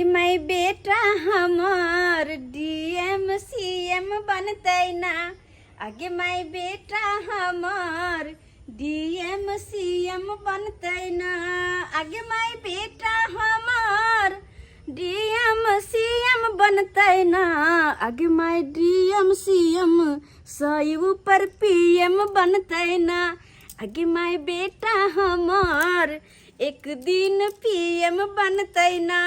मैं बेटा हमार डीएम सीएम बनतै ना। आगे मैं बेटा हमार डीएम सीएम बनतै ना। आगे मैं बेटा हमार डीएम सीएम बनतै ना। आगे मैं डीएम सीएम सही ऊपर पीएम बनतै ना। आगे मैं बेटा हमार एक दिन पीएम बनतै ना।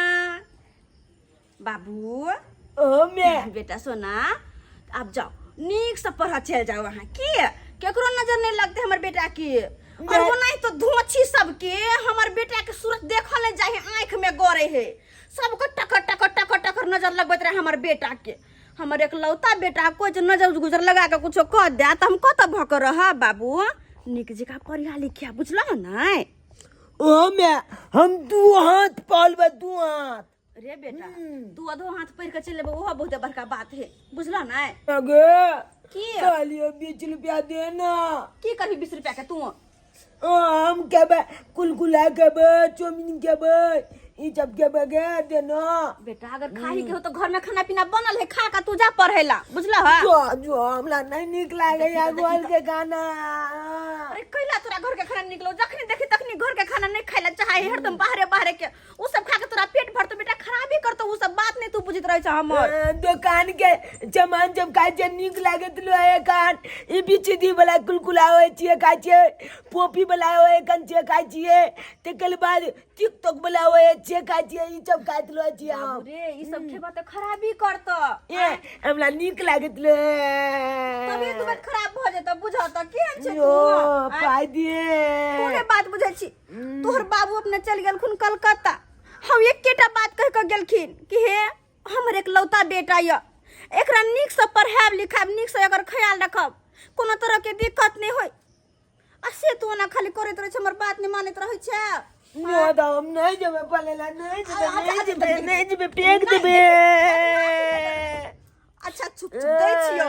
बाबू बेटा सोना आप जाओ नीक से पढ़ा चल जाओ वहाँ की केकरो नजर नहीं लगते हमारे बेटा की। और वो नहीं तो धोछी सबके हमारे बेटा के सूरत देखल नहीं जाए आँख में गोरे है सबको टकर टकर टकर टकर नजर लगबत रहे हमारे बेटा के। हमारे एक लौता बेटा कोई जो नजर गुजर लगा के कुछ कह दे तो हम कत भक रह बाबू निक जगह पढ़िया लिखिया बुझल ना। हम दू हाथ पालबे दू हाथ। रे बेटा तू अधो हाथ पैर के चले वो बहुत बड़का बात है बुझला ना। अगे की कालियो 20 रुपया देना। की करबी 20 रुपया के तू हम केबे कुलकुला केबे चौमिन केबे ई सब केबे गे देना। बेटा अगर खाही के हो तो घर में खाना पीना बनल है खा का तू जा पढ़ेला बुझला है। जो हमरा नहीं निक लागे या घर के खाना। अरे कैला तोरा घर के खाना निकलो जखनी देखी तखनी घर के खाना नहीं खाइला चाहे हरदम बाहरे बाहरे के उ सब खा के तोरा पेट भर तो बेटा खराबी करतो उ सब बात नहीं तू बुझित रह छ हमर। दुकान के सामान जब खाइ छ निक लागे त लो है कान ई बिचदी वाला कुलकुला होय छिए खाइ छिए पोपी वाला होय कंचे खाइ छिए तकर बाद टिकटॉक वाला होय छिए खाइ छिए ई सब खाइत लो छिए हम। रे ई सब खेबा त खराबी करतो ए हमरा निक लागत ले तबे तू बात खराब भ जेतो बुझा त केहन छै ओ तू पाई दिए कोने बात बुझै छी। तोहर बाबू अपने चल गेलखुन कलकत्ता हम एकेटा बात कह के गेलखिन कि हे हमर एक लौता बेटा य एकरा नीक से पढ़ाब लिखाब नीक से एकर ख्याल रखब कोनो तरह के दिक्कत नहीं होय। आ से तू ना खाली करैत रह छ हमर बात नहीं मानैत रहै छ। नो दा हम नहीं जेबे पलेला नहीं जेबे फेंक देबे। अच्छा चुप दै छियो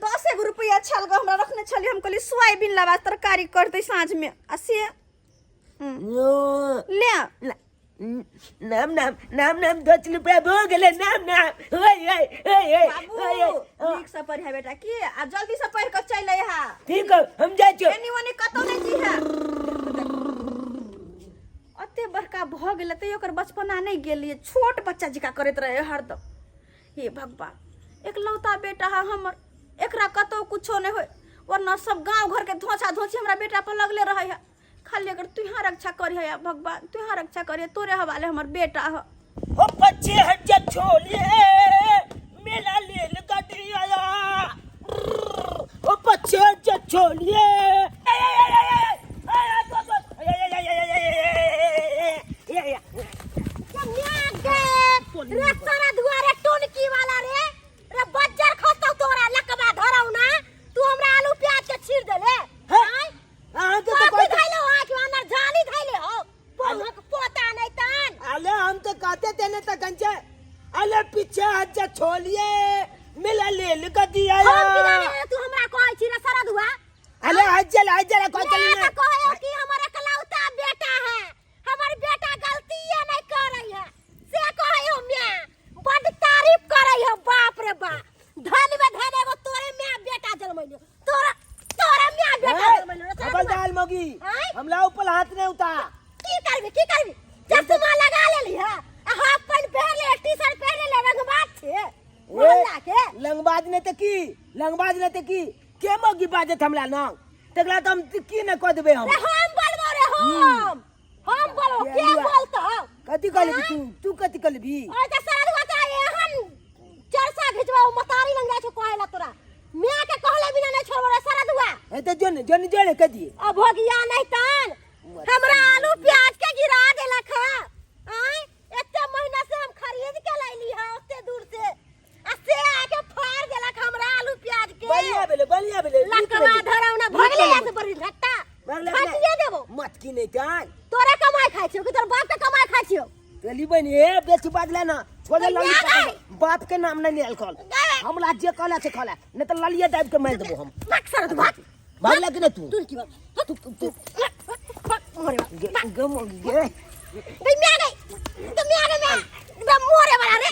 10 रुपया छल ग हमरा रखने छली हम कहली सोयाबीन लगा तरकारी कर दे साँझ में आ से ले नाम नाम नाम नाम 10 रुपया हो गेले नाम नाम ओए बाबू नीक से पढ़ा बेटा की आ जल्दी से पढ़ के चल आहा। ठीक है हम जाय छी एनी ओनी कतौ नहीं जी है अते बड़का भ गेल त ओकर बचपना नहीं गेलिए छोट बच्चा जिका करैत रहे हरदम। हे भगवान एक लौता बेटा है हमर एकरा कतौ कुछो नहीं होय वरना सब गांव घर के धोछा धोछी हमरा बेटा पर लगले रहे है खाली अगर तू यहाँ रक्षा करिए भगवान तू यहाँ रक्षा करिए तोरे हवाले हमर बेटा है। ओ बच्चे हट जा छोलिए मेला ले गाड़ी आया ओ बच्चे हट जा छोलिए पीछे हट जा छोलिए मेला ले गाड़ी आया। तू हमरा कहै छी रे सरदुआ अरे हट जा कोई चल मैं तो कहो कि हमारा कलौता बेटा है हमार बेटा गलती ये नहीं कर रही है से कहो मैं बड़ तारीफ कर रही है बाप रे बाप धन में धन एगो तोरे मैं बेटा जन्मैलियो तोरे तोरे मैं बेटा जन्मैलियो खबरदार मोगी हमला ऊपर हाथ नहीं उठा। की करबी चश्मा लगा लेली है हाफ पैंट पहन ले टी-शर्ट पहन ले रंगबाज छे मोहल्ला के लंगबाज ने त की के मोगी बाजत हमरा न तकला त हम की न क देबे हम बोलबो रे हम बोलबो के बोलतो कथि कहली तू कथि कहली ओए त सरदुआ त एहन चरसा घिचवा मतारी लंग जाय छ कहला तोरा मैं के कहले बिना नहीं छोड़बो रे सरदुआ ए त जोन कथि अब भोगिया नहीं तन हमरा आलू प्याज के गिरा देलक है आय एते महीना से हम खरीद के लैली है ओते दूर से आ से आके फाड़ देलक हमरा आलू प्याज के बलिया भेले लकवा धरौना भगले से बड़ी घट्टा खाइए देबो मत की नहीं कान तोरे कमाई खाइ छियो कि तोर बाप के कमाई खाइ छियो चली बनी ए बेच बादला ना छोड़े लली बाप के नाम नहीं निकल हमरा जे कहला से खला नहीं तो ललिया दाब के मार देबो हम मक्सर तो भाग भाग लगे ना तू की बात तू गम गे मैं नहीं तो मैं आगे में एकदम मोरे वाला रे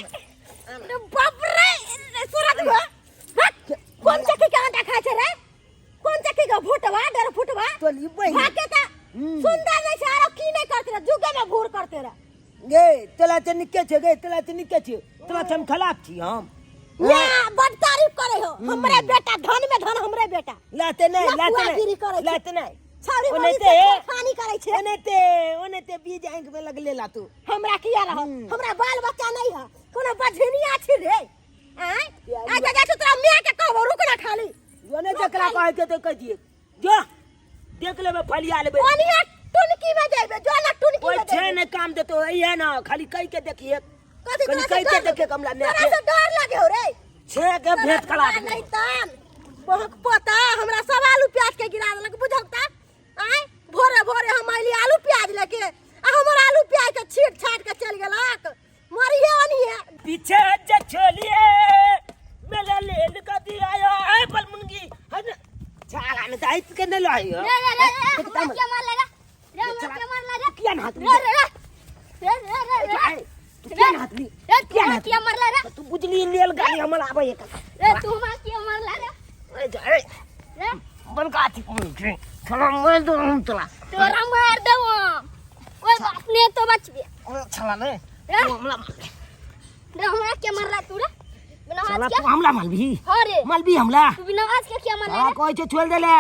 बाप रे सूरत गो कौन चक्की का आटा खाए छे रे कौन चक्की का फुटवा डर फुटवा तो ली बई भाके ता सुंदर नहीं छे आरो की नहीं करते रे जुगे में घूर करते रे गे तला ते निके छे गे तला ते निके छे तला हम खराब छी हम ना बड़ तारीफ करे हो हमरे बेटा धन में धन हमरे बेटा लाते नहीं लफुआगिरी करे छे। लाते नहीं छौरी ओने बड़ी ते से खानी करे छे ओने ते बीज आंख में लग लेला तू हमरा किया रह हमरा बाल बच्चा नहीं है कोनो बझनिया छी रे आय आजा जा तोरा मैं के कहबो रुक ना खाली ओने जकरा कह के तो कह दिए जो देख लेबे फलिया लेबे ओनिया टुनकी में जेबे जो ना टुनकी कोई में छे ने काम देतो है ना खाली कह के देखिए कथि कनी कह के देखे कमला ने तोरा से डर लगे हो रे छे के भेंट कला नहीं तान बहुत पता हमरा सब आलू प्याज के गिरा देलक बुझौता आय भोरे भोरे हम आइली आलू प्याज लेके आ हमर आलू प्याज के छीट छाट के चल गेलक मरिए ओनिए पीछे जे छोलिए मेला लेल का दिया है बलमुंगी है ना छाला ने दाइत के न लायो रे रे रे क्या मार लेगा रे क्या मार लेगा किया ना हाथ रे रे रे रे रे तू किया ना हाथ ली रे क्या मार लेगा तू बुझली लेल गाड़ी हमरा आबे एक रे तू मा क्या मार लेगा ए जा रे बन का थी कोई छे थला मार दो हम तला तोरा मार दो ओए अपने तो बच गया ओ छला ने हमरा हमरा क्या मार रहा तू रे बिना छला आज तू क्या हमला मालभी अरे मालभी हमला तू बिना आज के क्या मार हां रहा कोई छे छोड़ देले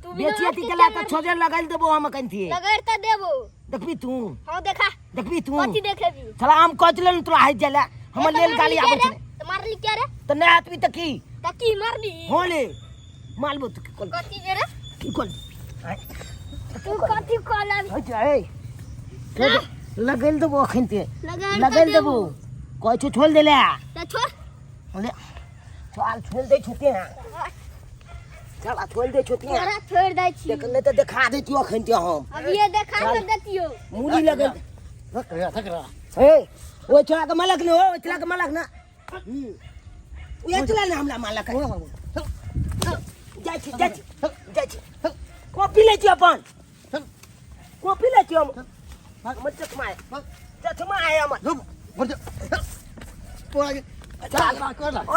तू बिना बेचिया आज ती के केला क्या त छोजे लगाइल देबो हम कनथी लगारता देबो देखबी तू हां देखा देखबी तू कथि देखेबी छला हम कचलन तोरा हाथ जाला हम लेल गाड़ी आबे छे तो मारली क्या रे त नै आदमी त की तकी मारली होले मालबो तू की कोल कथि दे रे की कोल तू कथि कॉलम हो जाए लगल देबो अखनते लगारता लगल देबो कोई छे छोड़ देले तो छोड़ होले चल छोड़ दे छुते हैं चल छोड़ दे छुते हैं तोरा छोड़ दै छी देख ले त दिखा देतियो अखनते हम अब ये देखा तो देतियो मूली लगल ए ओ चला के मलक ने ओ चला के मलक ना ओ चला ने हमरा मालक जाय छी कॉपी ले छी अपन कॉपी ले छी हम मत चकमाए चकमाए हम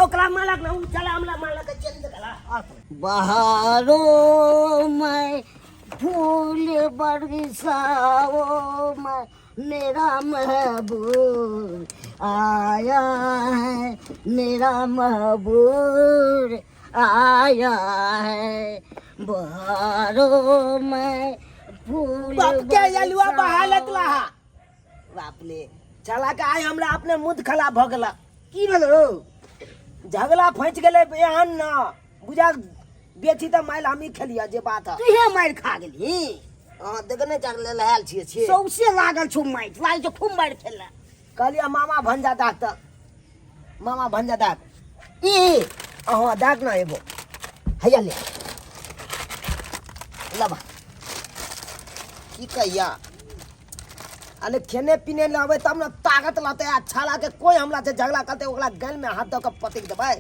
ओकरा मालक ना चला हमरा मालक चल देला बहारों में फूल बरसाओ मैं मेरा महबूब आया है मेरा महबूब आया है बहारों में फूल बाप के यलुआ बहालत रहा बाप ले चला के आय हमरा अपने मुंह खला भ गेला की भेलो झगड़ा फैंच गेले बेहन ना बुझा बेची त माइल हमी खेलिया जे बात है तुहे मार खा गेली हां देखने चल ले लाल छिए सौसे लागल छु मार लाल जो खूब मार खेला कहलिया मामा भंजा दाक त मामा भंजा दाक ई हां दाक ना एगो हैया ले लबा की कहिया अरे खेने पीने लावे तब ना ताकत लाते अच्छा लागे कोई हमला से झगड़ा करते ओकरा गल में हाथ दो के पतिक देबै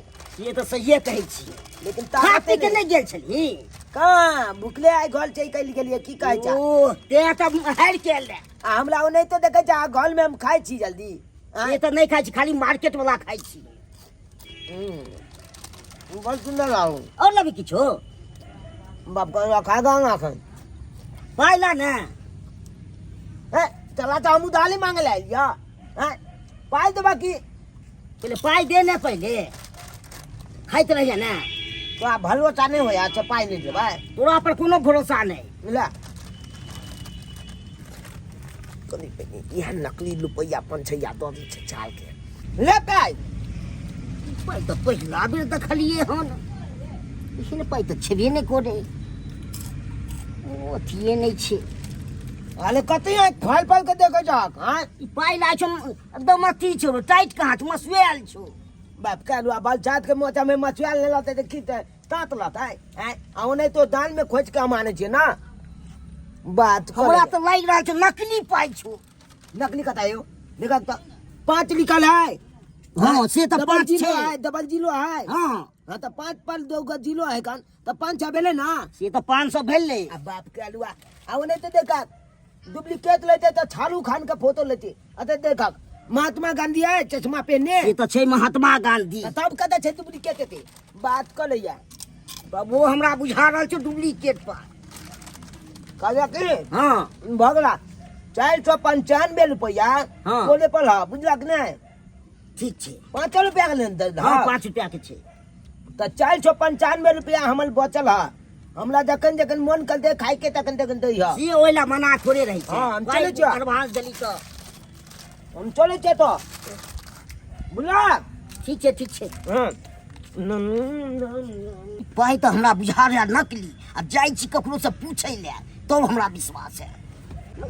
ये तो सही कहै छी लेकिन ताकत ताकत के नहीं गेल छली कहाँ भुखले आइ घर चल कल गेलिए की कहै छ ओ ते तब हार के ले आ हमरा ओ नहीं तो देखे छ घर में हम खाइ छी जल्दी ये तो नहीं खाई छी खाली मार्केट वाला खाई छी बहुत सुंदर लाऊ और लबी किछो बाप का खाएगा ना खन पाइला ना ए चला तो हम उधारी मांगे ले लिया हैं पाई तो बाकी पहले पाई देने पहले खाइत रहिए ना तो आप भरोसा नहीं होया अच्छा पाई नहीं दे भाई तोरा पर कोनो भरोसा नहीं मिला कनी पे यह नकली रुपया 5-6 दो दी छे चाल के ले पाई पाई तो पहिला बेर देखलिए हन इसने पाई तो छेबे नहीं करे ओ थिए नहीं छे अरे कते फल फल के देखो जाक हां ई पाई ला छम एकदम अथी छो टाइट कहाँ छ मसवेल छो बाप का लुआ बाल जात के मोचा में मछुआ ले लाते देखी ते तात लाता है आओ नहीं तो दान में खोज के माने छे ना बात हमरा तो लाग रहा छ नकली पाई छो नकली कतायो देखा तो 5 लिखल है हां से तो 5 जीरो छे है डबल जीरो है हां हां तो 5 पर 2 जीरो है कान तो 5 छा भेले ना से तो 500 भेले अब बाप के लुआ आओ नहीं तो देखा डुप्लीकेट लेते तो शाहरुख खान का फोटो लेते अरे देखा महात्मा गांधी है चश्मा पहने ये तो छै महात्मा गांधी तब कहते छे डुप्लीकेट थे बात कर लिया तब वो हमरा बुझा रहल छै डुप्लीकेट पर कहला के हाँ भगला 495 रुपया हाँ। बोले पर हा बुझला कि नहीं ठीक छै 5 रुपया के लेन हाँ 5 रुपया के छै तो 495 रुपया हमर बचल है हमरा जखन जखन मन करते खाए के तखन तखन दई है से ओइला मना थोड़े रहै छै हाँ, हम चलै छियै। एडवांस देली तो हम चले छे तो बुझला ठीक छै हाँ पाइ तो हमरा बुझा रहा नकली आ जाइ छी ककरो से पूछै ले तब हमरा विश्वास है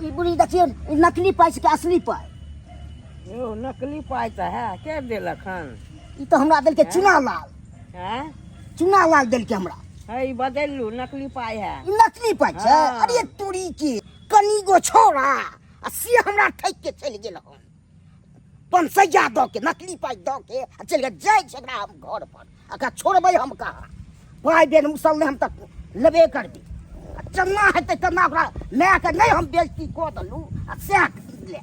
ई बुढ़ी देखियो ई नकली पाइ छै कि असली पाइ यो नकली पाइ तो है के देलक हन ई तो हमरा देलकै चुना लाल हैं चुना लाल देलकै हमरा है ई बदलू नकली पाइ है ई नकली पाइ छै हाँ। अरे तोरी के कनी गो छोरा आ से हमरा ठैक के चलि गेल हन पंसैया दऽ के नकली पाइ दऽ के आ चलि गेल जाइ छै एकरा हम घर पर एकरा छोड़बै हम कहाँ पाइ बेर मुसल्ले हम तक लेबे करबै आ चन्ना हेतै तन्ना ओकरा लए के नहि हम बेइज्जती कऽ देलहुँ आ सएह ले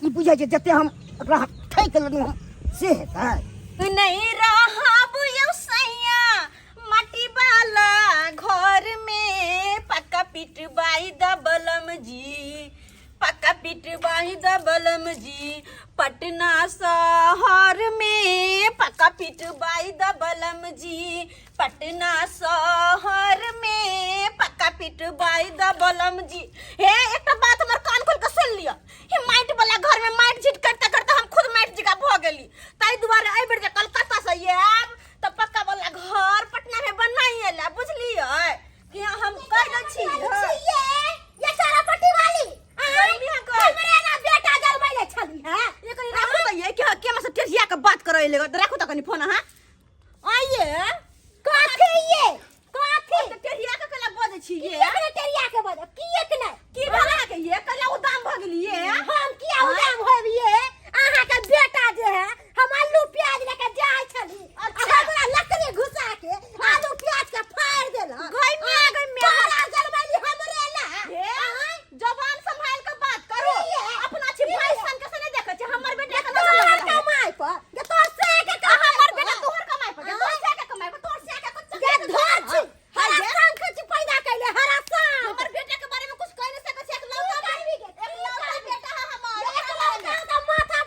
ई बुझै छै जते हम एकरा ठैक लेलहुँ हम से हेतै नहीं रहब यौ सैया माटी वाला घर में पक्का पिटवाई द बलम जी पक्का पिटवाई द बलम जी पटना शहर में पक्का पिटवाई द बलम जी पटना शहर में पक्का पिटवाई द बलम जी हे एक बात हमर कान खोल के सुन लिया हे माइट वाला घर में माइट झीट करते करते हम खुद माइट जिका भ गेली ताई दुआरे आई बेर जे कलकत्ता से आब त पक्का वाला घर पटना में बनाइए ला बुझलिए कि हम कर द छी ये सारा पट्टी वाली हमरे ना बेटा जलबैले छली है ये कनी राखो त ये के में से टेढ़िया के बात करे ले राखो त कनी फोन हां आइए काथे ये काथे त टेढ़िया के कला बजे छी ये एकरे टेढ़िया के बजे की एक नै की भला के ये कला उदाम भ गेली ये हम किया उदाम होबिए आहा के बेटा जे है हम आलू प्याज लेके जाय छली हमरा लकड़ी घुसा के आलू प्याज के फाड़ देला गई में बड़ा जलबैली हमरे ला जवान संभाल के बात करो अपना छी भाई सन के से नहीं देखे छ हमर बेटा के तोहर कमाई पर जे तोर से के हमर बेटा तोहर कमाई पर तोर से के कमाई पर तोर से के कुछ के धर छी हरा सांख छी पैदा कैले हरा सांख हमर बेटा के बारे में कुछ कह नहीं सके छ एक लौटा बेटा है हमर एक लौटा का माथा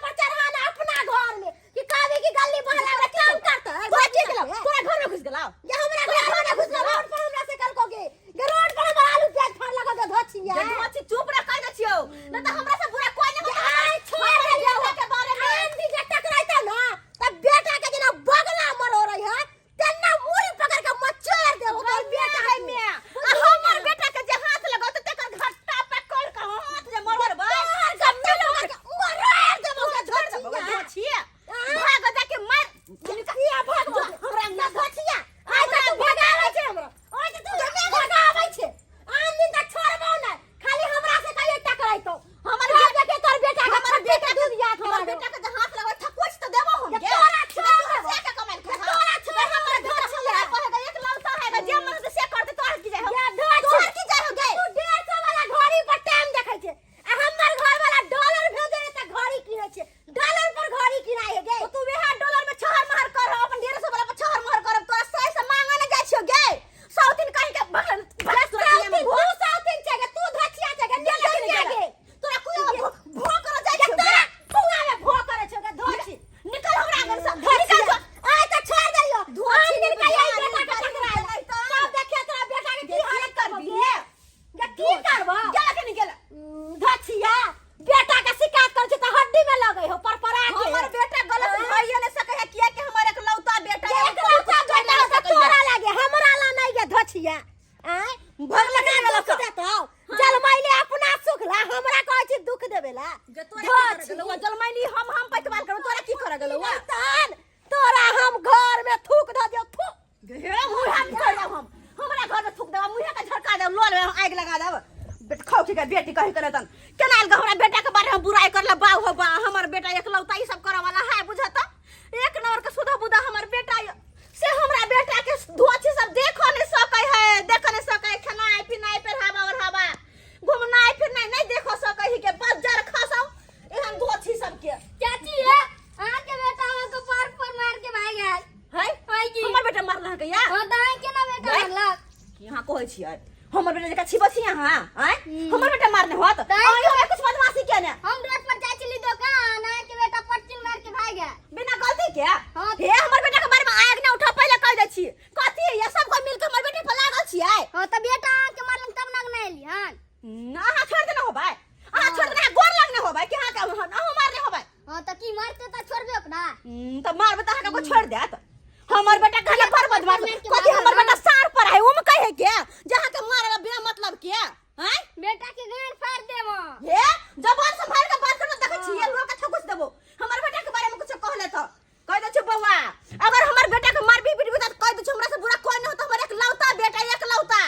अहाँ कहै छियै हमर बेटा जका छिबसी अहाँ आय हमर बेटा मारने होत आय हो कुछ बदमाशी के ने हम रोड पर जाय छली दुकान आ के बेटा पर्चिन मार के भाग गया बिना गलती के हे हमर बेटा के बारे में आग ना उठा पहले कह दै छी कथि ये सब कोई मिल के हमर बेटे पर लागल छियै हां त बेटा के मारलन तब नग नहीं एली हन ना हाथ छोड़ देना होबै हाथ छोड़ देना गोर लगने होबै कि हां का ना मारने होबै हां त की मारते त छोड़बे ओकरा त मारबे त हां को छोड़ देत हमर बेटा कहले पर बदमाश कथि हमर बेटा सार पर है उम कहे के जहां के मारला बिना मतलब के हैं बेटा के गांड फाड़ देबो हे जबान संभाल के बात करो देखै छी ये लोग के ठकुस देबो हमर बेटा के बारे में कुछ कहले त कह दे छ बौआ अगर हमर बेटा के मारबी पीटबी त कह दे छ हमरा से बुरा कोई न हो त हमर एक लौता बेटा एक लौता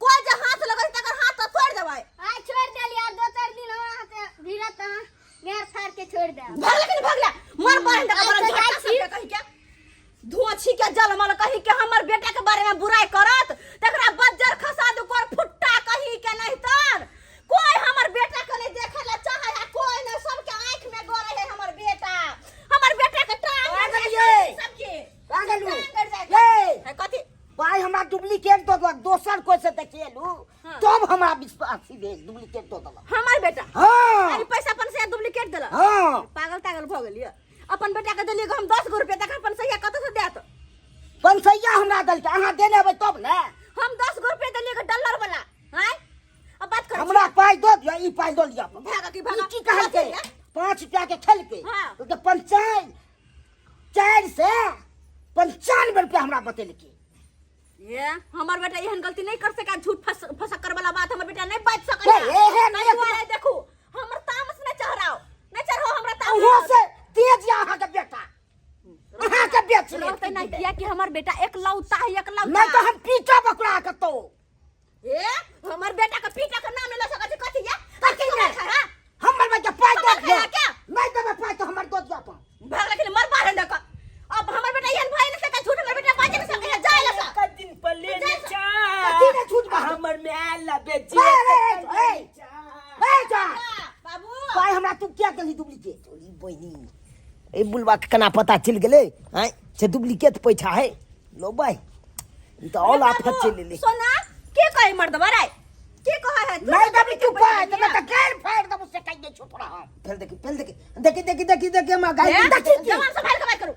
कोई जे हाथ लगै त अगर हाथ तो छोड़ देबै आ छोड़ देली यार 2-4 दिन वहां से भीरत गांड फाड़ के छोड़ दे भागला मर बहन का बड़ा झटका से कहि के धुआं छिके जलमल कहि के हमर बेटा के बारे में बुराई करत तकरा बज्जर खसा दू कर फुट्टा कहि के नहीं तर कोई हमर बेटा के नहीं देखे ला चाहे है कोई नहीं सबके आंख में गोरे है हमर बेटा के टांग सबके पागलू ये है कथि भाई हमरा डुप्लीकेट दो दो दोसर कोई से देखेलू तब हमरा विश्वास दे डुप्लीकेट दो दो हमर बेटा हां अरे पैसा अपन से डुप्लीकेट देला हां पागल भ गेलिए अपन बेटा के देलिए हम 10 गो रुपया तक अपन सैया कत से देत पंसैया हमरा दल के अहाँ देने होबै तब ने हम 10 गो रुपया देलिए डॉलर वाला हैं अब बात कर हमरा पाई दो दिया ई पाई दो लिया भागा की भागा की कहल के 5 रुपया के खेल के हाँ। तो 4 से 95 रुपया हमरा बतेल के ये हमर बेटा एहन गलती नहीं कर सका झूठ फसक कर वाला बात हमर बेटा नहीं बाज सकै नहीं दुआरे देखू हमर तामस न चढ़ाओ हमरा तामस ओहो से तेज या अहाँ के बेटा अहाँ के बेच ले रहते नहीं किया कि हमर बेटा एकलौता है एकलौता नहीं तो हम पीटा बकरा के तो ए हमर बेटा के पीटा के नाम ले सकै कथि है कथि है हमर बेटा पाई दो कमाल दिया खाया क्या? नहीं देबे पाई तो हमर दो दिया अपन भाग लेकिन मर बाहर देख अब हमर बेटा एहन भाई न सकै झूठ हमर बेटा बाजे न सकै जाय ला सा एक दिन पल्ले ने चा कथी ने झूठ बात हमर में आला बेची ए जा बाबू पाई हमरा तू क्या कही डुप्लीकेट ओली बहिनी ए बुलवा के कना पता चल गेले हैं से डुप्लीकेट पैसा है लो भाई ई तो ऑल आफत चल ले सोना के कहे मर्दवा रे के कहा है नहीं दबी तू पाई तो मैं गैर फाड़ दब से कह दे छुप रहा फिर देखी मैं गाय देखी जवान संभाल के बात करू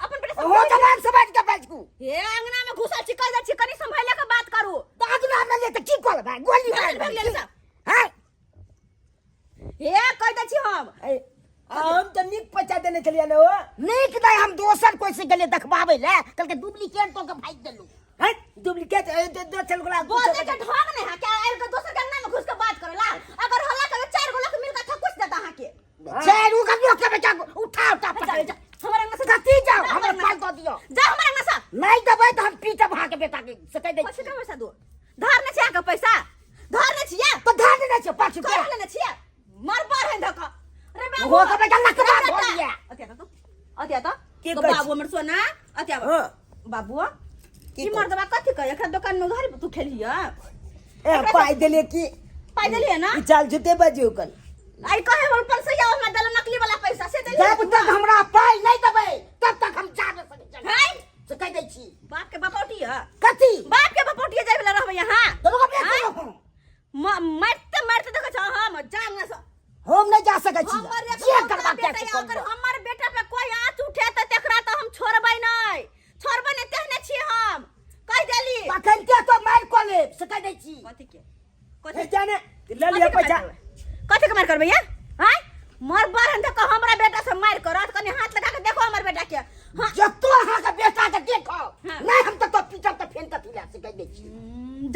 अपन बेटा हो जवान समझ के बैठ को हे अंगना में घुसा चिकन जा चिकनी संभाल के बात करू तो अगला में ले तो की कर भाई गोली मार भाग ले सा हैं हे कह दै छी हम तो निक पैसा देने चलिए ना हो नहीं कि हम दोसर कोई से गले देखबावे ले कल के डुप्लीकेट तो के भाई देलू हैं डुप्लीकेट दो चल गोला बोल दे के ढंग नहीं है क्या आयल के दोसर के अंगना में घुस के बात करेला अगर हल्ला करे 4 गो लोग मिल के ठकुस देता हां के चारू का लोग के बेटा उठा पकड़ जा हमर अंगना से कती जाओ हमरा पाल दो दियो जा हमर अंगना से नहीं दबे तो हम पीटे भा के बेटा के से कह दे पैसा का पैसा दो धार ने छिया के पैसा धार ने छिया तो धान नहीं छे पाछ के कर लेने छिया मर बार है धक्का अरे बाबू वो तो बेटा नकबा हो गया अतिया तो के तो कहै बाबू हमर सोना अतिया हां बाबू की मर्दवा कथि कह एकरा दुकान में घर तू खेलिया ए पाई देले की पाई देलिए ना ई चाल जुते बजियो कल आई कहे हम पैसा में दल नकली वाला पैसा से देलिए जब तक हमरा पाई नहीं दबे तब तक हम जा नहीं सके है से कह दे छी बाप के बपौटी है कथी बाप के बपौटी जाय वाला रहबे यहां दोनों का बेच दो मारते देख छ हम जान न हम नहीं जा सके छी हमर जे करबा के अगर हमर बेटा पे कोई आंच उठे त तेकरा त हम छोड़बै नहीं छोड़बै नहीं तेहने छी हम कह देली पखन के तो मार को ले से कह दे छी कथि के ए जाने ले लिया पैसा कथि के मार करबै या हैं मर बारन तक हमरा बेटा से मार करत कनी हाथ लगा के देखो हमर बेटा के हां जब तो हां का बेटा के देखो हाँ। नहीं हम तो पीछे तो फेन का फिरा से कह दे छी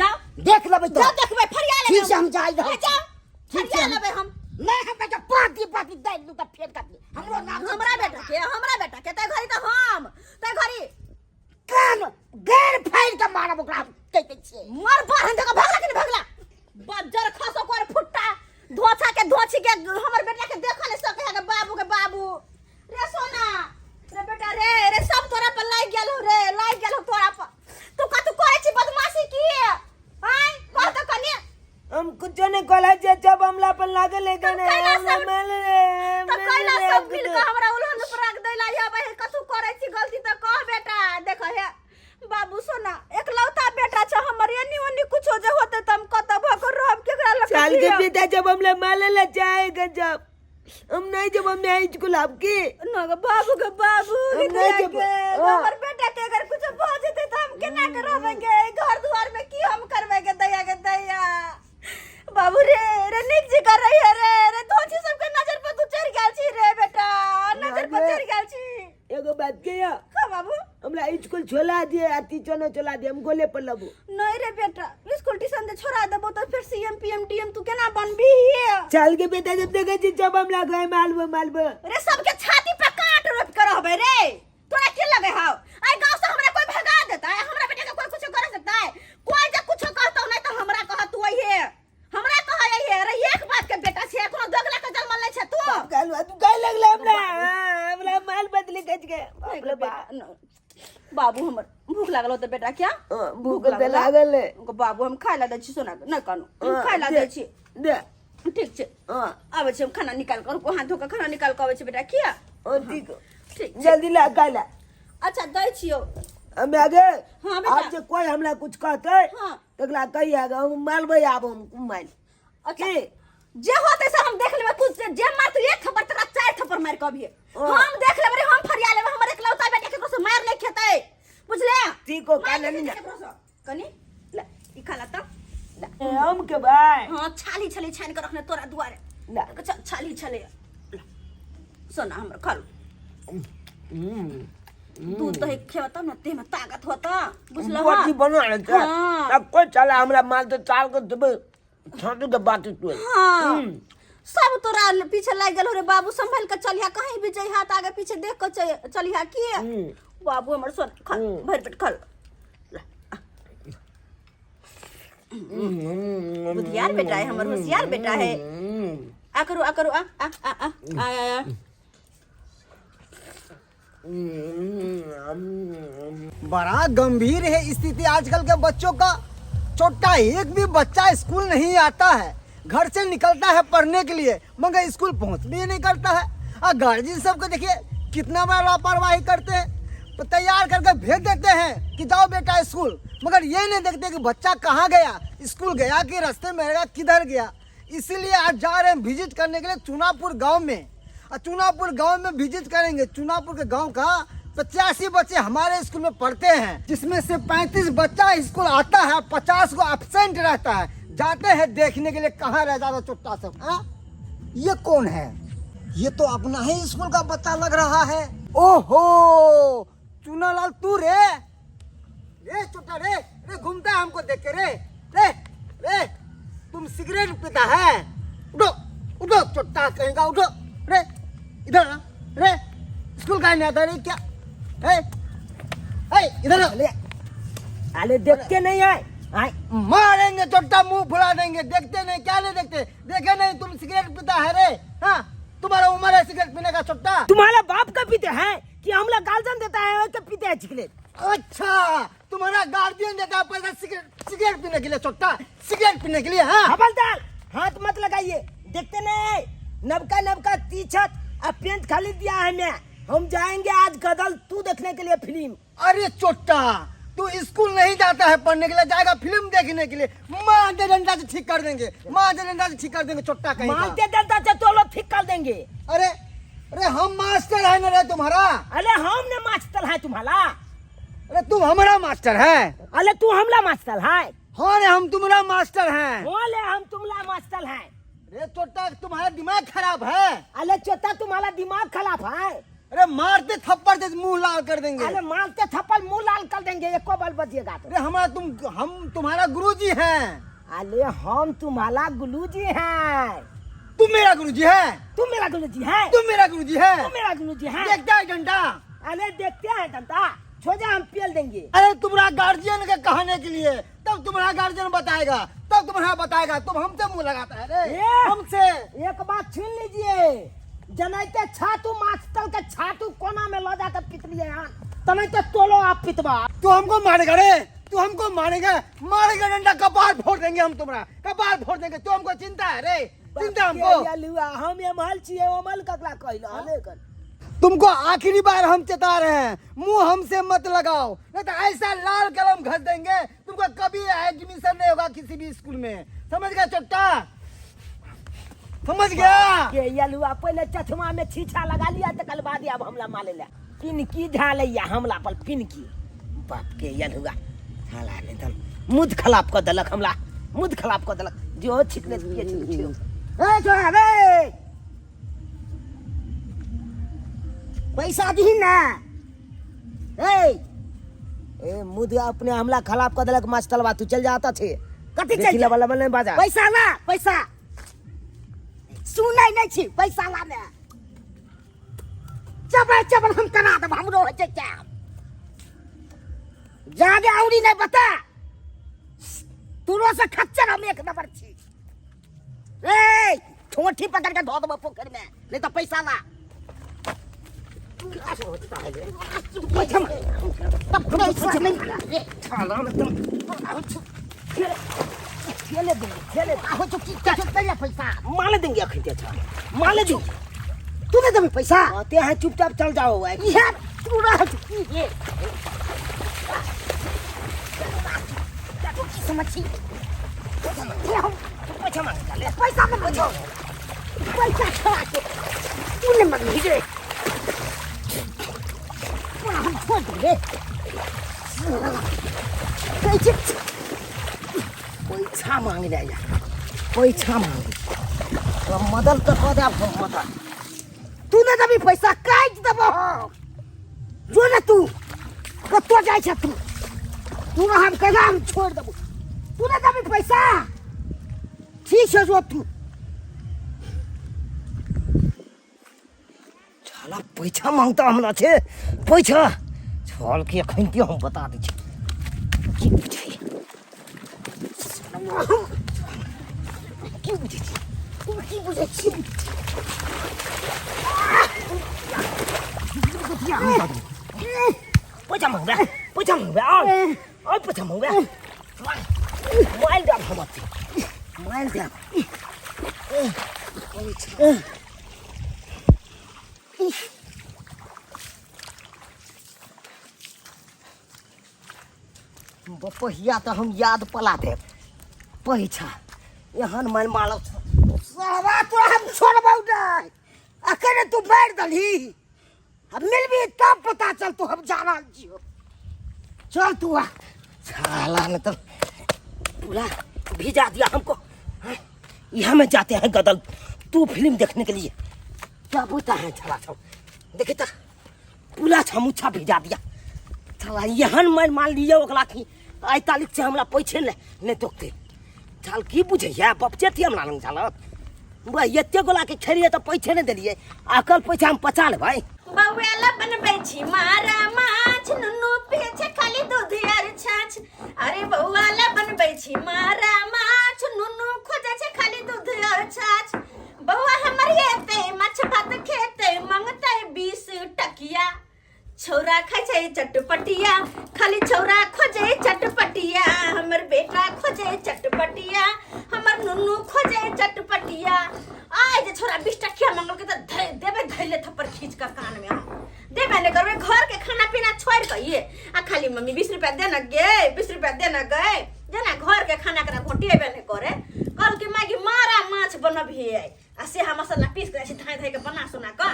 जाओ देख लेबै तो जाओ देखबै फरिया ले ठीक से हम जाई रहो जाओ ठीक फरिया से लेबै हम नहीं हम बेटा पार्टी दे लू तो फेन का हमरो नाम हमरा बेटा के ते घरी त हम ते घरी कान गैर फाइल का मारब ओकरा कह दे छी मर बाहन तक भागला कि नहीं भागला बज्जर खसो कर फुट्टा धोछा के धोछी के हमर बेटा के देख ले सके है के बाबू रे सोना रे बेटा रे सब तोरा पर लाग गेल हो तोरा पर तू का तू करे छी बदमाशी की आय कह तो कनी हम कुछ नहीं कहला जे जब हमला पर लागल है तो कैला सब मिल के हमरा उल्हन पर रख देला या भाई कथु करे छी गलती त कह बेटा देख हे बाबू सोना एकलौता बेटा छ हमर एनी ओनी कुछो बेटा जब हमला माले ला जाएगा जब हम नहीं जब हम यहाँ स्कूल आपकी ना गे बाबू के बाबू हम नहीं जब हमर बेटा के अगर कुछ हो जेते त हम केना करबेंगे घर द्वार में की हम करबेंगे दया के दया बाबू रे निक जी कर रही है रे दोची सबके नजर पर तू चढ़ गेल छी रे बेटा नजर पर चढ़ गेल छी एगो बात कहिया का बाबू हमरा स्कूल छोला दिए आती चनो चला दिए हम गोले पर लबू नहीं रे बेटा स्कूल ट्यूशन दे छोड़ा देबो तो फिर सीएम पीएम टीएम तू केना बनबी चल के बेटा जब देखे छी जब हम लगे मालबो रे सबके छाती पे काट रोप कर रहबे रे तोरा के लगे हाउ आई गांव से हमरा कोई भगा देता है हमरा बेटा के कोई कुछ कर सकता है कोई जे कुछ कहतो नहीं तो हमरा कह तू है हमरा कह है रे एक बात के बेटा छे कोनो दोगला के जन्म ले छे तू कहलवा तू कह लगले हमरा माल बदले कच के बाप रे बाप बाबू हमर भूख लागल होते बेटा क्या भूख तो लागल है बाबू हम खाइ ला दै छी सोना न कानू हम खाइ ला दै छी दे ठीक छे हां आबै छी हम खाना निकाल कर को हाथ धो के खाना निकाल के आबै छी बेटा किया ठीक ठीक जल्दी ला काला अच्छा दै छियो हम आगे हाँ बेटा। आज कोई हमला कुछ कहते हाँ। तकला कही आगे हम मालबे आब हम माल अच्छा जे होते से हम देख लेबे कुछ जे मार तू एक थप्पड़ तेरा चार थप्पड़ मार के अभी हम देख लेबे रे हम फरिया लेबे हमर एकलौता बेटा केकरो से मार नहीं खेतै बुझले ठीक हो काला नहीं जा कनी ले ई खाला त हम के भाई हां छाली छाली छान के रखने तोरा दुआरे ना छाली छले सोना हमर खा दूध दही खेब तब न देह में ताकत होता बुझलो बोटी बना ले हाँ। सब कोई चला हमरा माल तो चाल के देबे छोटू के बात तू हां सब तोरा पीछे लाग गेल रे बाबू संभल के चलिया कहीं भी जई हाथ आगे पीछे देख के चलिया की बाबू हमर सोन खा भर पेट खा बुधियार बेटा है हमर होशियार बेटा है आ करो आ बड़ा गंभीर है स्थिति आजकल के बच्चों का। छोटा एक भी बच्चा स्कूल नहीं आता है, घर से निकलता है पढ़ने के लिए मगर स्कूल पहुंच भी नहीं करता है। और गार्जियन सबको देखिए कितना बड़ा लापरवाही करते हैं, तो तैयार करके भेज देते हैं कि जाओ बेटा स्कूल, मगर ये नहीं देखते कि बच्चा कहाँ गया, स्कूल गया कि रास्ते में गया, किधर गया। इसीलिए आज जा रहे हैं विजिट करने के लिए चुनापुर गाँव में। और चुनापुर गाँव में विजिट करेंगे। चुनापुर के गाँव का 85 बच्चे हमारे स्कूल में पढ़ते हैं, जिसमें से 35 बच्चा स्कूल आता है, 50 को एब्सेंट रहता है। जाते हैं देखने के लिए कहाँ रह जाता छोटा सब। ये कौन है? ये तो अपना ही स्कूल का बच्चा लग रहा है। ओहो चुनालाल तू रे छोटा रे घूमता है हमको देख के रे तुम सिगरेट पीता है? उठो छोटा कहेगा, उठो रे इधर रे स्कूल का नहीं आता रे क्या? इधर अरे देखते नहीं है, मारेंगे छोटा, मुंह फुला देंगे। देखते नहीं क्या? नहीं देखते, देखे नहीं तुम सिगरेट पीता है रे? हाँ तुम्हारा उम्र है सिगरेट पीने का छोटा? तुम्हारा बाप का पीते हैं कि हमला गार्जियन देता है तो पीते हैं सिगरेट? अच्छा तुम्हारा गार्जियन देता है पैसा सिगरेट पीने के लिए छोटा, सिगरेट पीने के लिए? हाँ हवलदार हाथ मत लगाइए, देखते नहीं नबका टी-शर्ट और पैंट खाली दिया है मैं। हम जाएंगे आज गदल तू देखने के लिए फिल्म। अरे छोटा तू स्कूल नहीं जाता है पढ़ने के लिए, जाएगा फिल्म देखने के लिए। माँ के डंडा से ठीक कर देंगे, माँ के डंडा से ठीक कर देंगे छोटा कहीं का। मानते जनता से तो लोग ठीक कर देंगे। अरे हम मास्टर है ना रे तुम्हारा? अरे हम ने मास्टर है तुम्हारा? अरे तुम हमारा मास्टर है? अरे तू हमला मास्टर है? हाँ रे हम तुम्हारा मास्टर हैं। बोले हम तुम्हारा मास्टर है। अरे छोटा तुम्हारा दिमाग खराब है? अरे चोता तुम्हारा दिमाग खराब है? अरे मारते थप्पड़ से मुंह लाल कर देंगे। अरे मारते थप्पड़ मुंह लाल कर देंगे, एको बाल बचिएगा तो। अरे हम तुम्हारा गुरुजी हैं। अरे हम तुम्हारा गुरुजी हैं। तुम मेरा गुरुजी है? तुम मेरा गुरुजी है? तुम मेरा गुरुजी है? तुम मेरा गुरुजी है? देखता है डंडा? अरे देखते हैं डंडा, छोजा हम पेल देंगे। अरे तुम्हारा गार्जियन के कहने के लिए, तब तुम्हारा गार्जियन बताएगा, तब तुम्हारा बताएगा। तुम हमसे मुंह लगाता है रे? हमसे एक बात छीन लीजिए, जनैते छातू मास्टर के छातू कोना में लो जाकर पिटलिए यहाँ, तनैते तोलो आप पिटवा। तू हमको मारेगा रे? तू हमको मारेगा डंडा, कपार फोड़ देंगे हम, तुम्हारा कपार फोड़ देंगे। तू हमको चिंता है रे? चिंता हमको? हम ये महल चाहिए, वो महल ककला कहला लेकर। तुमको आखिरी बार हम चेता रहे हैं, मुंह हमसे मत लगाओ, नहीं तो ऐसा लाल कलम घस देंगे तुमको, कभी एडमिशन नहीं होगा किसी भी स्कूल में, समझ गए छोटा? समझ गया? के यलुआ पहले चश्मा में छीछा लगा लिया तो कल बाद अब हमला मारे ला पिनकी झालैया हमला पर पिनकी बाप के यलुआ साला ने तन मुद खलाप कर देलक हमला मुद खलाप कर देलक जो छिकले के छियो ए छोरा रे पैसा दी ना ए मुद अपने हमला खलाप कर देलक मास्टरवा तू चल जाता छे कथी देखी चाहिए लेवल नहीं बाजा पैसा ना पैसा सुनै नहीं छी पैसा ला ने चबल चबल हम करा देब हमरो हो छै काम जागे औरी नहीं बता तूरो से खच्चर हम एक नंबर छी ए ठोठी पकड़ के धो देब पोखर में नहीं तो पैसा ला पैसा नहीं साला में तुम खेले देंगे आहो तो की क्या तेरे पैसा माले देंगे अखिते था माले देंगे तूने दे पैसा आते हैं चुपचाप चल जाओ यार तू रह चुकी है की समझी पैसा मांग ले पैसा मत पूछो पैसा छोड़ा के तूने मत भेजे हम छोड़ देंगे कैसे पैसा मांग ले या पैसा मांग तो मदल तो कह दे आप मदल तूने तभी पैसा काट देबो जो ना तू कतो जाय छ तू हम कगा हम छोड़ देबो तूने तभी पैसा ठीक है जो तू साला पैसा मांगता हमरा छे पैसा छल के अखन के हम बता दै छी की बुझै की बुझै छी तू की बुझै छी पैसा मांग बे और पैसा मांग बे मोबाइल दे हम मोबाइल दे बपहिया तो हम याद पला दे पैसा एहन मन मालो सावा तो हम छोड़बौ नहीं अकेले तू बैठ दली अब मिलबी तब पता चल तू हम जाना जियो चल तू आ साला ने तो पूरा भिजा दिया हमको यहाँ में जाते हैं गदल तू फिल्म देखने के लिए क्या बोलता है छला छो देखे तो पूरा छमुच्छा भिजा दिया छला यहाँ मैं मान लिया ओकला की आई तारीख से हमरा पैसे नहीं तोकते चल की बुझे या बच्चे थी हमरा लंग चल भाई एते गोला के खेलिए तो पैसे नहीं दिलिए अकल पैसा हम पचा ले भाई बौआला बनबै छी मारा माछ नुनु पीछे खाली दूध यार छाछ अरे बौआला बनबै छी मारा माछ नुनु खोजे छे खाली दूध यार छाछ बौआ हमर हेते माछ भात खेते मंगते 20 टकिया छौरा खाइ छै चटपटिया खाली छौरा खोजे चटपटिया हमर बेटा खोजे चटपटिया हमर नुनु खोजे चटपटिया आय जे छोरा 20 टकिया मंगल के त देबे धैले थप्पड़ खींच के कान में हम देबे ने करबे घर के खाना पीना छोड़ के ये आ खाली मम्मी 20 रुपया दे न गे 20 रुपया दे न गए जना घर के खाना करा घोटिएबे ने करे कल के मागी मारा माछ बनबिए आ से हम मसाला पीस के धाय धाय के बना सुना का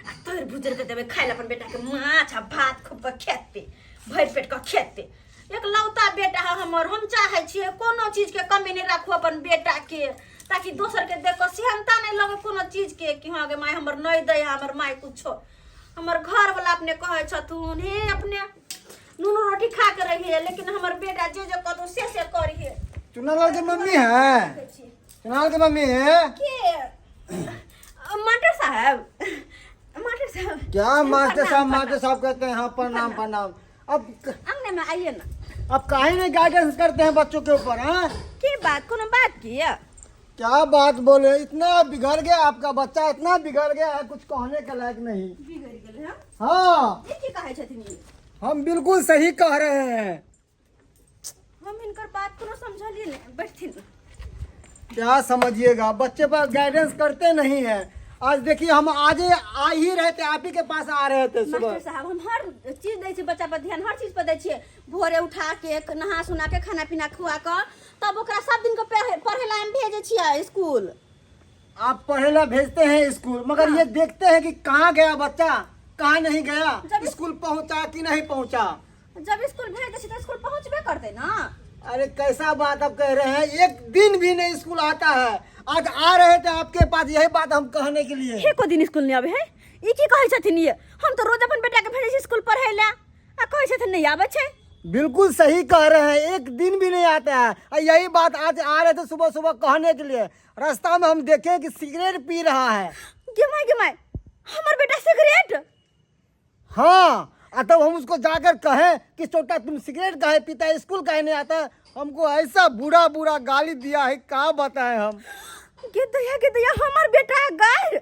आ तोर भुजर के देबे खाइला अपन बेटा के माछ आ भात खूब के खेते भर पेट के खेते एक लौता बेटा है हमर हम चाहे छिए कोनो चीज के कमी नहीं राखू अपन बेटा के ताकि दोसर के देख के सेहनता नहीं लगे कोनो चीज के कि हां गे माय हमर नहीं दे हमर माय कुछो हमर घर वाला अपने कहे छथुन हे अपने नून रोटी खा के रहिए लेकिन हमर बेटा जो जो कतो से करिए चुनालाल की मम्मी है चुनालाल की मम्मी है के मास्टर साहब क्या मास्टर साहब कहते हैं हाँ प्रणाम प्रणाम अब अंगने में आइए ना अब काहे नहीं गाइडेंस करते हैं बच्चों के ऊपर हाँ की बात कोनो बात की है क्या बात बोले इतना बिगड़ गया आपका बच्चा इतना बिगड़ गया है कुछ कहने के लायक नहीं बिगड़ गेल है हाँ ये की कहे छथिन ये हम बिल्कुल सही कह रहे हैं हम इनकर बात कोनो समझलिए नहीं बैठथिन क्या समझिएगा बच्चे पर गाइडेंस करते नहीं है आज देखिए हम आज आ ही रहे थे आप ही के पास आ रहे थे सुबह मास्टर साहब हम हर चीज दै छी बच्चा पर ध्यान हर चीज पर दै छियै भोरे उठा के नहा सुना के खाना पीना खुआ के तब ओकरा सब दिन के पढ़े ला हम भेजे छियै स्कूल आप पढ़ेला भेजते हैं स्कूल, मगर ये देखते हैं कि कहाँ गया बच्चा, कहाँ नहीं गया, स्कूल पहुँचा कि नहीं पहुँचा। जब स्कूल भेज दे तो स्कूल पहुंचबे करते ना। अरे कैसा बात आप कह रहे हैं, एक दिन भी नहीं स्कूल आता है। आज आ रहे थे आपके पास यही बात हम कहने के लिए। एको दिन स्कूल नहीं आवे है, ई की कहै छथिन ये? हम तो रोज अपन बेटा के भेजै छी स्कूल पढ़ै ला, आ कहै छथिन नहीं आवे छै। बिल्कुल सही कह रहे हैं, एक दिन भी नहीं आता है। और यही बात आज आ रहे थे सुबह सुबह कहने के लिए। रास्ता में हम देखे कि सिगरेट पी रहा है। गिमाई हमर बेटा सिगरेट? हाँ, तब हम उसको जाकर कहें कि छोटा तुम सिगरेट काहे पीता है, स्कूल काहे नहीं आता है। हमको ऐसा बुरा गाली दिया है, क्या बताएं हम। गिद्दया हमर बेटा गाय।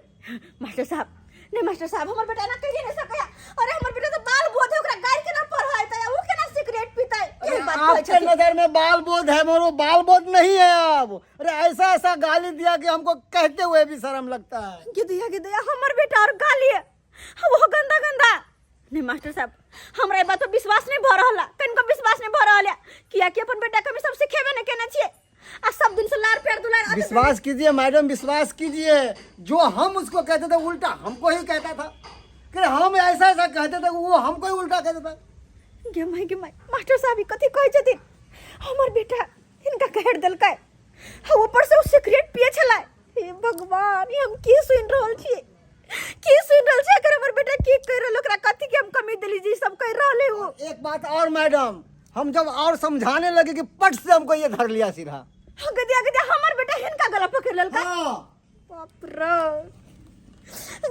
मास्टर साहब नहीं, मास्टर साहब हमर बेटा ना कहिए नहीं सकया। अरे हमर बेटा तो बाल बोध है, ओकरा गाय के ना पढ़ाइता है, वो के ना सिगरेट पीता है। ये बात कहै आपके छथिन। नजर में बाल बोध है, मरो बाल बोध नहीं है। अब अरे ऐसा गाली दिया कि हमको कहते हुए भी शर्म लगता है। गिद्दया हमर बेटा और गाली है, वो गंदा नहीं। मास्टर साहब हमरा बात पर विश्वास नहीं भ रहला, कनको विश्वास नहीं भ रहला, किया कि अपन बेटा के हम सब सिखेबे नहीं केना छिए, आ सब दिन से लार पेड़ दुलार। विश्वास कीजिए मैडम, विश्वास कीजिए। जो हम उसको कहते थे उल्टा हमको ही कहता था, कि हम ऐसा कहते थे, वो हमको ही उल्टा कहता था। गिमाई मास्टर साहब कथी कहै छथिन? हमर बेटा इनका कहर देलकै, ऊपर से वो सिगरेट पिए छलै। हे भगवान, ये हम की सुन रहल छिए, की सुन रहल छिए? अगर हमर बेटा की कह रहल, ओकरा कथी के हम कमी देली जी, सब कह रहले हो। एक बात और मैडम, हम जब और समझाने लगे कि पट से हमको ये धर लिया सीधा। गदिया हमर बेटा हिनका गला पकड़ लेलकै। हाँ। बाप रे,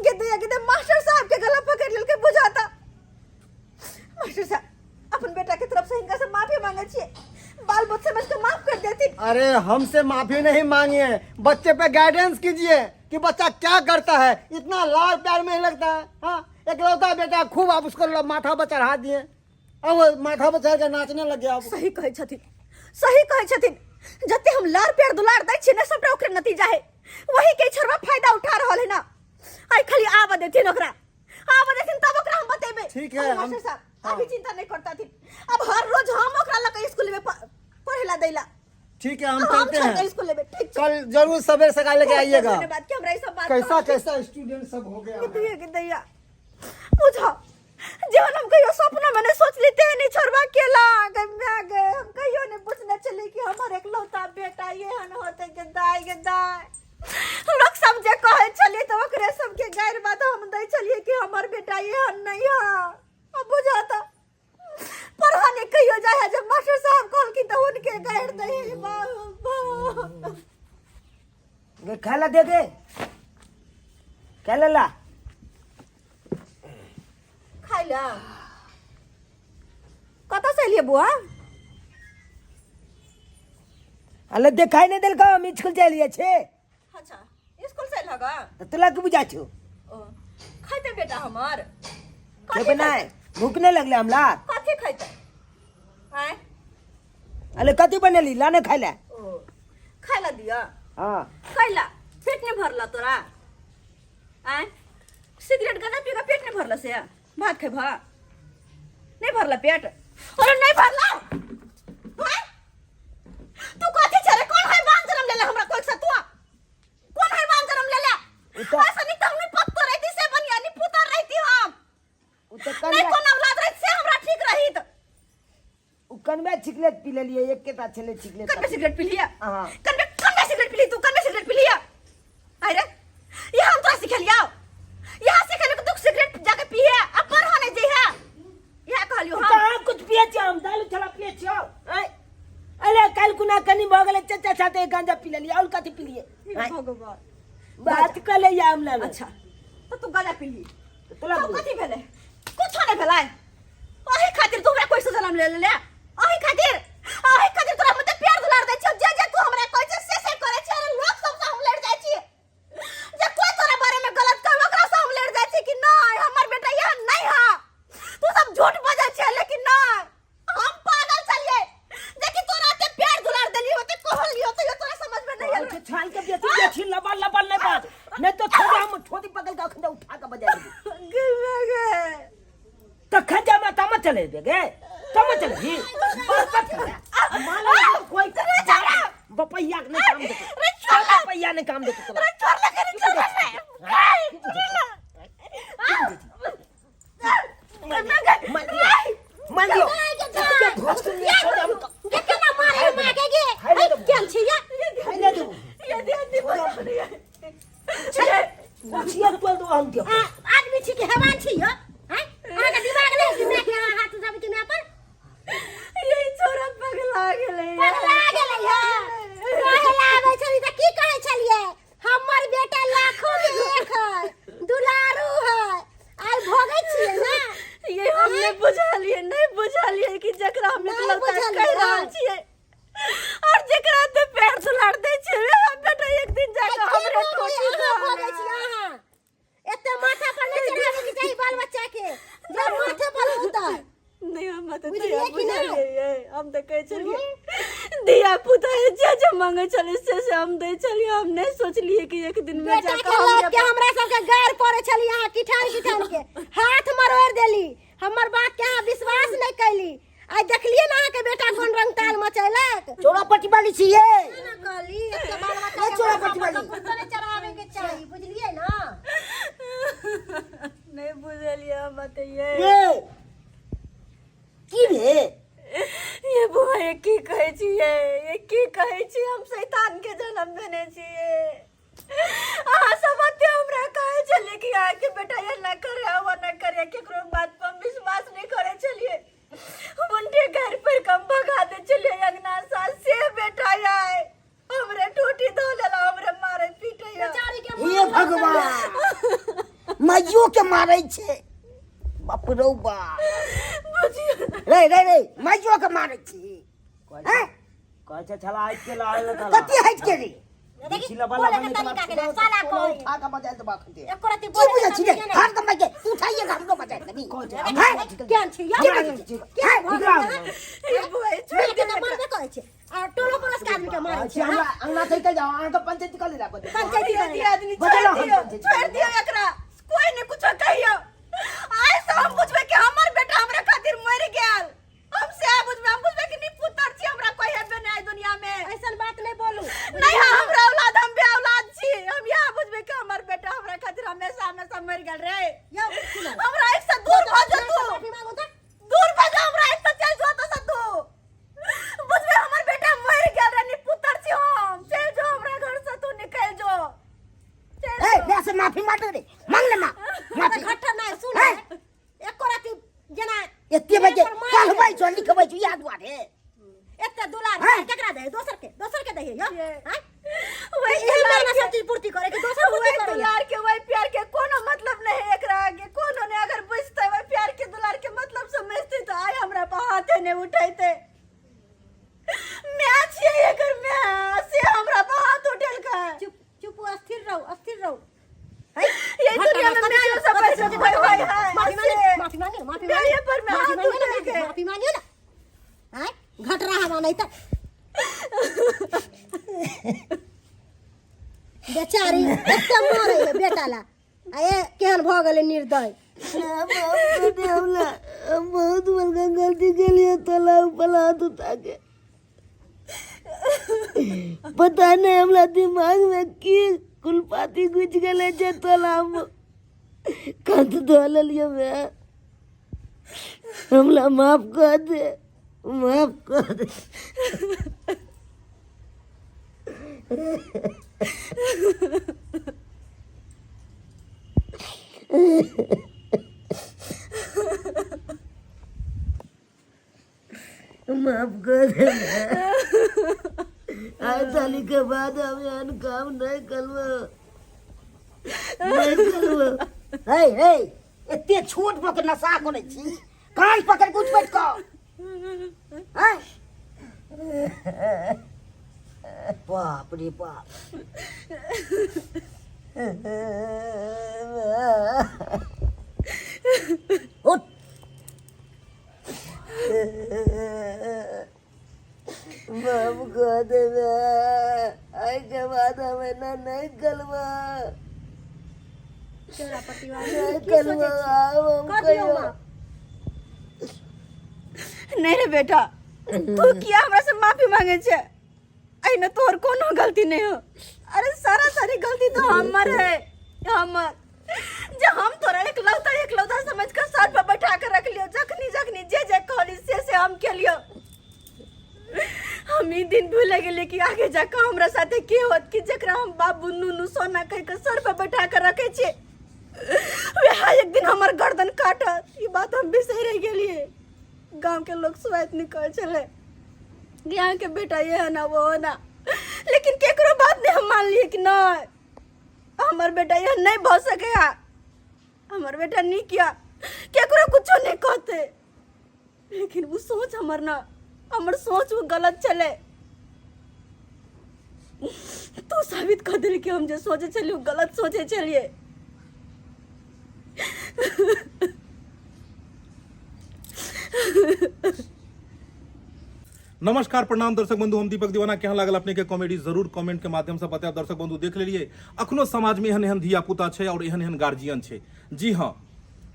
गदिया मास्टर साहब के गला पकड़ लेलकै बुझाता। मास्टर साहब अपन बेटा के तरफ से हिनका से माफी मांगे छिए, बाल बच्चे समझ के माफ कर देती। अरे हमसे माफी नहीं मांगिए, बच्चे पे गाइडेंस कीजिए कि बच्चा क्या करता है। इतना लाड़ प्यार में ही लगता है। हाँ, एकलौता बेटा, खूब आप उसको माथा पर चढ़ा दिए, अब वो माथा पर चढ़ के नाचने लग गया। सही कहै छथिन। जते हम लार प्यार दुलार दै छिए ना, सबटा ओकरे नतीजा है। वही के छोरवा फायदा उठा रहल है ना। आई खाली आब देथिन ओकरा, तब ओकरा हम बतेबे। ठीक है, हम मास्टर साहब अभी चिंता नहीं करता थी। अब हर रोज हम ओकरा लगे स्कूल में पढ़ेला दैला। ठीक है, हम चलते हैं स्कूल में। ठीक छै, कल जरूर सवेरे सकाल लेके आइएगा। धन्यवाद कि हमरा ई सब बात कैसा स्टूडेंट सब हो गया। गिद्दया बुझा, जीवन हम कहियो सपना में नहीं सोच लेते हैं, नहीं छोड़वा केला गए हम कहियो नहीं पूछने चले कि हमारे एकलौता बेटा ये हन होते। गद्दाय लोग सब जे कहे चलिए तो ओकरे सबके गैर बात हम दै चलिए कि हमार बेटा ये हन नहीं है। अब बुझाता पढ़ाने कहियो जाए है, जब मास्टर साहब कहल कि तो उनके गैर दे। खाला दे दे, खाला ला खाइला कत से लिए बुआ? अल्लाह देखाई नहीं देलका, हम स्कूल चलिए छे। अच्छा स्कूल से लगा तो तोला के बुझा छो खाइते बेटा हमार के बनाए, भूख नहीं लगले हमला। कथी खाइते आय? अल्लाह कथी बनेली लाने खाइला? ओ खाइला दिया? हाँ खाइला पेट नहीं भरला तोरा? आय सिगरेट गदा पीका पेट नहीं भरला से? भात खाइ भा नहीं भरला पेट? अरे नहीं भरला आय? तू कथी छरे? कौन है बांध जन्म लेला हमरा कोई सा? तू कौन है बांध जन्म लेला? ऐसा नहीं तो हमने पत्तो रहती से बनिया नहीं पुतर रहती हम। नहीं कोन औलाद रहती से हमरा ठीक रही। तो कनवे सिगरेट पी लेलिए, एक के साथ चले सिगरेट। कनवे सिगरेट पी लिया? हाँ। कनवे सिगरेट पी ली तू? कनवे सिगरेट पी लिया? अरे ये हम तोरा सिखा लिया, यहाँ सिखा लिया कि तू सिगरेट जाके पिए अब पर होने जे है। यह कहलियो हम कहाँ कुछ पिए छ, हम दाल थोड़ा पिए छ। अरे कल कुना कनी भ गेले, चाचा साथे गांजा पी लेलिए और कथी पी लिए? भगवान बात कर ले या हमला। अच्छा तो तू गाजा पी ली, तोला तो कथी भेले? कुछ नहीं भेलै। ओही खातिर तू हमरा कोई से जन्म ले ले? ओही खातिर तोरा मते प्यार दुलार दै छ, जे जे तू हमरा कहै छ से करे छ। अरे लोग सब से हम लड़ जाय छी, जे कोई तोरा बारे में गलत कहै ओकरा से हम लड़ जाय छी कि नहीं हमर बेटा यह नहीं है। तू सब झूठ बजै छ, लेकिन नहीं हम पागल चलिए। देखि तोरा ते प्यार दुलार देली होते कहलियो तो ये तोरा समझ में नहीं आयल। अच्छा छाल के बेटी लबल नहीं बात, नहीं तो छोड़ा हम छोटी पकड़ के खंडा उठा के बजा देंगे। तो खंजा में तम चले देगे, तम चले ही बस बस। मान लो कोई बपैया नहीं काम देते। छोटा पैया ने काम देतो तोला छोड़ ले करे छोड़ मान दियो क्या भोज तुम ये छोड़ हम ये केना मारे मागे गे आई केन छी या खाइले दो ये दे छिया तोल दो हम दियो आदमी छी के हेवान छी यो हैं आगे दिमाग नहीं कि मैं के हाथ सब कि मैं पर यही छोरा पगला गेलै पगला गेलै या कहला आबै छली त की कहै छलिए हमर बेटा लाखों में एक है दुलारू है आई भोगै छियै ना ये हमने बुझा लिए कि जकरा हम निकलता कह रहल छियै और जकरा ते पैर सुलाड़ दे छियै हम बेटा एक दिन जाके हमरे ठोकी भोगै छी अहाँ एते माथा पर नहीं चढ़ावे के चाहिए बाल बच्चा के जे माथे पर उतर नहीं हम तो बुझलिए कि नहीं? हम तो कह चलिए दिया पुता है जे मांगे चले से हम दे चलिए हम नहीं सोच लिए कि एक दिन में बेटा जाकर के लग के हमरा सब के गैर पड़े छली अहाँ किठान के हाथ मरोड़ देली हमर बात के अहाँ विश्वास नहीं कैली आई देखलिए ना अहाँ के बेटा कोन रंग ताल मचैलक चोरा पट्टी वाली छिए ना कहली एक बाल बच्चा के चोरा पट्टी वाली कुत्ते चढ़ावे के चाहिए बुझलिए ना नहीं बुझलिए हम बताइए ये की रे ये बुआ ये की कहै छियै ये की कहै छी हम शैतान के जन्म देने छियै अहाँ सब अते हमरा कहै छलिए कि अहाँ के बेटा ये ना करे वो ना करे केकरो बात पर हम विश्वास नहीं करे छलिए मुंडे घर पर कम भगा दे चलिए अंगना साल से बेटा आए हमरे टूटी धो लेला हमरे मारे पीटे बेचारी के हे भगवान माइयो के मारै छै बाप रौ बा रे माइयो के मारै छी हैं कहै छला हाइट के लाल न कति हट के रे देखी बोले के तरीका के साला को उठा के बजाल दबा खते एको रति बोले बुझै छी रे हाथ दम के उठाइए हमरो बजाय नहीं हैं केन छी या क्या भगवान ये बुआ छोड़ के त मारबे कहै छै आ टोलो पुलिस के आदमी के मारै छै हमरा अंगना से जाओ अहाँ के पंचायत कर ले राखो पंचायती आदमी छोड़ दियो एकरा कोई ने कुछ कहियो आइ से हम बुझबे कि हमर बेटा हमरा खातिर मर गेल हम से बुझबे हम बुझबे कि नी पुत्र छी हमरा कोई हेबे नहीं दुनिया में ऐसन बात नहीं बोलू नहीं हमरा औलाद हम बे औलाद छी हम यह बुझबे कि हमर बेटा हमरा खातिर हमेशा हमेशा मर गेल रे यो हमरा एक से दूर भज तू माफी मांगो त दूर भज हमरा एक से चल जो त तू बुझबे हमर बेटा मर गेल रे नी पुत्र छी हम चल जो हमरा घर से तू निकल जो ए वैसे माफी मांग रे मांग ले माफी घट्टा नहीं सुन एको रति जना एते बजे कहबै जो लिखबै जो याद वारे एते दुलार केकरा दे दोसर के दे यो हैं वही इहे सब चीज पूर्ति करे के दोसर पूर्ति करे दुलार के वही प्यार के कोनो मतलब नहीं एकरा आगे कोनो ने अगर बुझते वही प्यार के दुलार के मतलब समझते तो आय हमरा पे हाथे ने उठाइते मैं छिए एकर मैं से हमरा पे हाथ उठेल का चुप अस्थिर रहो ये दुनिया में मैं जो सब पैसे कोई भाई है माफी मांगे ये पर मैं हाथ उठा के माफी मांगे ना हैं घट रहा है नहीं तो बेचारी एते मारे है बेटा ला आए केहन भ गेले निर्दय बहुत बड़का गलती के लिए तालाब पलात उठा के पता नहीं हमरा दिमाग में की कुलपाती गुज गेले जे तालाब कंत धो लियो मैं हमरा माफ कर दे माफ कर दे आज साली के बाद हम यहाँ काम नहीं करबो हे एते छोट पर के नशा करे छी कान पकड़ के उठबैठ क हैं बाप रे बाप उठ माफ कर दे आज के बाद हमें ना नहीं करबो तेरा पतिवार नहीं करबो हम कर दियो मां नहीं रे बेटा तू किया हमरा से माफी मांगे छे भाई ना तोहर कोनो गलती नहीं हो। अरे सारा सारी गलती तो हमर है, हमर जे हम तोरा एक लौता समझ कर सर पर बैठा कर रख लियो। जखनी जखनी जे कहली से हम के लियो। हम ई दिन भूल गेले कि आगे जाकर हमरा साथे के होत कि जकरा हम बाबू नुनू सोना कह के सर पर बैठा कर रखे छे वह एक दिन हमर गर्दन काटत। ई बात हम बिसर गेलिए। गांव के लोग स्वात निकल चले कि यहाँ के बेटा ये है ना वो है ना, लेकिन केकरो बात नहीं हम मान लिए कि नहीं हमर बेटा ये नहीं भो सकेगा। हमर बेटा नहीं किया, केकरो कुछ नहीं कहते, लेकिन वो सोच हमर ना, हमर सोच वो गलत चले। तो साबित कर दिल कि हम जो सोचे चलिए गलत सोचे चलिए। नमस्कार प्रणाम दर्शक बंधु, हम दीपक दीवाना। केहन लागल अपने के कॉमेडी जरूर कमेंट के माध्यम से बताएब। दर्शक बंधु देख लेलिए अखनो समाज में एहन एहन धिया पुता छै और एहन एहन गार्जियन छै। जी हाँ,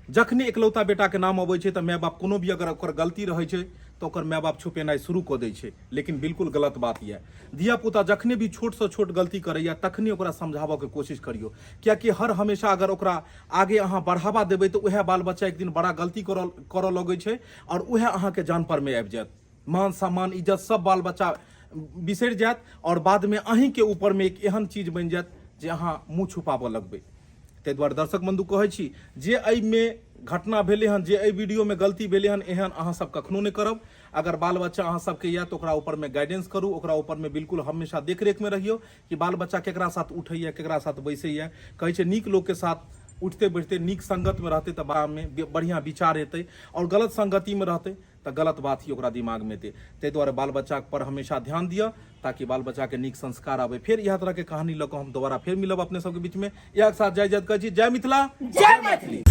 जखने एकलौता बेटा के नाम अबै छै तऽ माय बाप कोनो भी अगर ओकर गलती रहै छै तो ओकर माय बाप छुपेनाइ शुरू कऽ दै छै, लेकिन बिल्कुल गलत बात यऽ। धिया पुता जखने भी छोट से छोट गलती करैया तखने ओकरा समझाबऽ के कोशिश करियो, कियाकि हर हमेशा अगर ओकरा आगे अहाँ बढ़ावा देबै तो वह बाल बच्चा एक दिन बड़ा गलती करऽ लगै छै और वह अहाँ के जान पर में आबि जायत। मान सम्मान इज्जत सब बाल बच्चा बिसरि जायत और बाद में अहीं के ऊपर में एक एहन चीज बनि जायत जे अहाँ मुँह छुपाबऽ लगबै। ताहि दुआरे दर्शक बंधु कहै छी जे एहिमे घटना भेलै हन, जे एहि वीडियो में गलती भेलै हन, एहन अहाँ सब कखनो नहीं करब। अगर बाल बच्चा अहाँ सबके या तो ओकरा ऊपर में गाइडेंस करू, ओकरा ऊपर में बिल्कुल हमेशा देख रेख में रहियो कि बाल बच्चा केकरा साथ उठैया केकरा साथ बैसैया। कहै छै नीक लोग के साथ उठते बैठते नीक संगत में रहते तो बाहर में बढ़िया विचार हेतै, और गलत संगति में रहते तो गलत बात ही ओकरा दिमाग में एतै। ताहि दुआरे बाल बच्चा पर हमेशा ध्यान दिया ताकि बाल बच्चा के नीक संस्कार आवे। फिर यह तरह के कहानी लऽ कऽ हम दोबारा फिर मिलब अपने सबके बीच में। एक साथ जय जय कहै छी, जय मिथिला जय मैथिली।